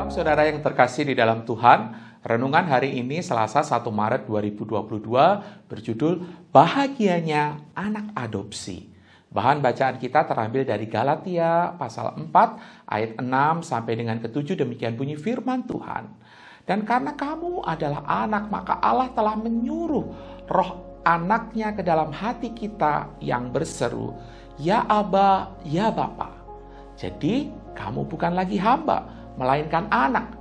Shalom saudara yang terkasih di dalam Tuhan. Renungan hari ini Selasa 1 Maret 2022 berjudul Bahagianya Anak Adopsi. Bahan bacaan kita terambil dari Galatia pasal 4 ayat 6 sampai dengan ke-7, demikian bunyi firman Tuhan. Dan karena kamu adalah anak, maka Allah telah menyuruh roh anaknya ke dalam hati kita yang berseru, Ya Aba, ya Bapa. Jadi kamu bukan lagi hamba, melainkan anak.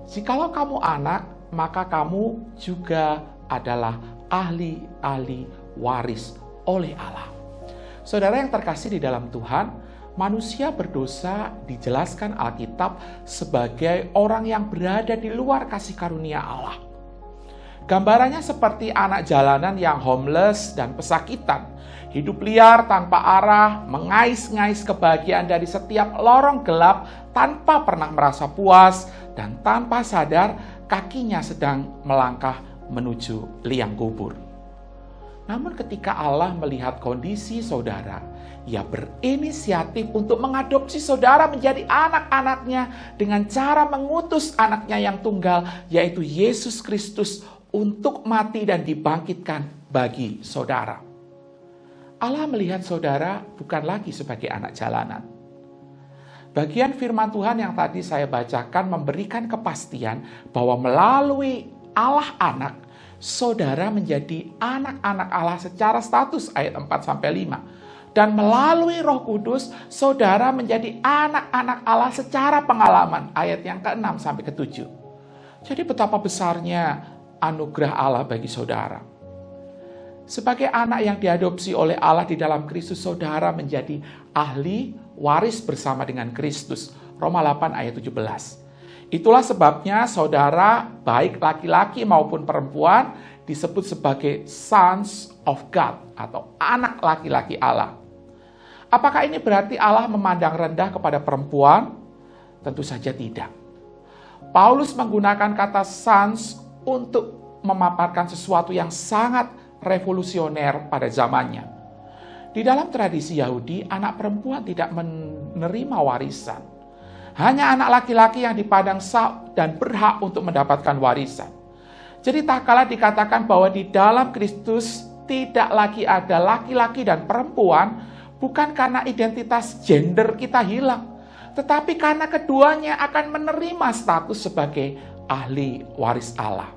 Jikalau kamu anak, maka kamu juga adalah ahli-ahli waris oleh Allah. Saudara yang terkasih di dalam Tuhan, manusia berdosa dijelaskan Alkitab sebagai orang yang berada di luar kasih karunia Allah. Gambarannya seperti anak jalanan yang homeless dan pesakitan, hidup liar tanpa arah, mengais-ngais kebahagiaan dari setiap lorong gelap tanpa pernah merasa puas, dan tanpa sadar kakinya sedang melangkah menuju liang kubur. Namun ketika Allah melihat kondisi saudara, Ia berinisiatif untuk mengadopsi saudara menjadi anak-anaknya dengan cara mengutus anaknya yang tunggal, yaitu Yesus Kristus, untuk mati dan dibangkitkan bagi saudara. Allah melihat saudara bukan lagi sebagai anak jalanan. Bagian firman Tuhan yang tadi saya bacakan memberikan kepastian bahwa melalui Allah anak, saudara menjadi anak-anak Allah secara status, ayat 4-5. Dan melalui Roh Kudus, saudara menjadi anak-anak Allah secara pengalaman, ayat yang ke-6 sampai ke-7. Jadi betapa besarnya anugerah Allah bagi saudara. Sebagai anak yang diadopsi oleh Allah di dalam Kristus, saudara menjadi ahli waris bersama dengan Kristus. Roma 8 ayat 17. Itulah sebabnya saudara, baik laki-laki maupun perempuan, disebut sebagai sons of God atau anak laki-laki Allah. Apakah ini berarti Allah memandang rendah kepada perempuan? Tentu saja tidak. Paulus menggunakan kata sons untuk memaparkan sesuatu yang sangat revolusioner pada zamannya. Di dalam tradisi Yahudi, anak perempuan tidak menerima warisan. Hanya anak laki-laki yang dipandang sah dan berhak untuk mendapatkan warisan. Jadi tak kalah dikatakan bahwa di dalam Kristus tidak lagi ada laki-laki dan perempuan, bukan karena identitas gender kita hilang, tetapi karena keduanya akan menerima status sebagai ahli waris Allah.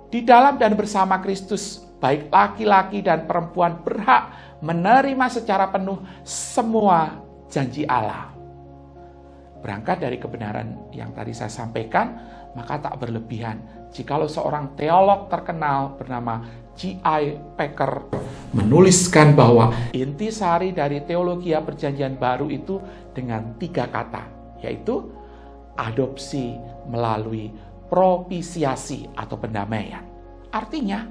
Di dalam dan bersama Kristus, baik laki-laki dan perempuan berhak menerima secara penuh semua janji Allah. Berangkat dari kebenaran yang tadi saya sampaikan, maka tak berlebihan jikalau seorang teolog terkenal bernama J.I. Packer menuliskan bahwa intisari dari teologi Perjanjian Baru itu dengan 3 kata, yaitu adopsi melalui propisiasi atau pendamaian. Artinya,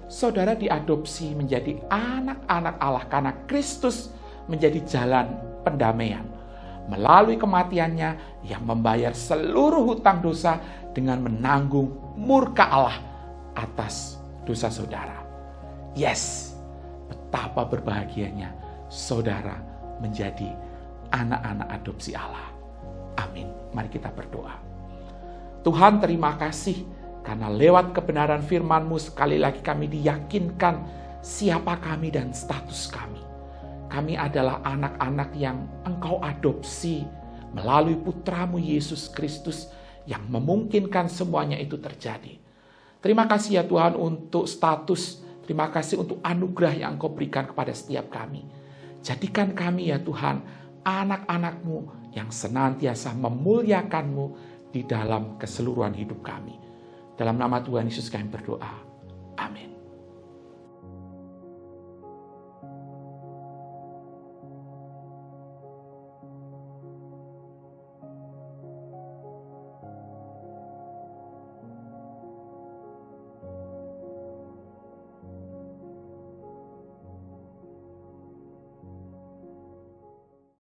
saudara diadopsi menjadi anak-anak Allah karena Kristus menjadi jalan pendamaian. Melalui kematiannya yang membayar seluruh hutang dosa dengan menanggung murka Allah atas dosa saudara. Yes, betapa berbahagianya saudara menjadi anak-anak adopsi Allah. Amin. Mari kita berdoa. Tuhan, terima kasih karena lewat kebenaran firman-Mu sekali lagi kami diyakinkan siapa kami dan status kami. Kami adalah anak-anak yang Engkau adopsi melalui Putra-Mu Yesus Kristus yang memungkinkan semuanya itu terjadi. Terima kasih ya Tuhan untuk status, terima kasih untuk anugerah yang Engkau berikan kepada setiap kami. Jadikan kami ya Tuhan anak-anak-Mu yang senantiasa memuliakan-Mu di dalam keseluruhan hidup kami. Dalam nama Tuhan Yesus kami berdoa.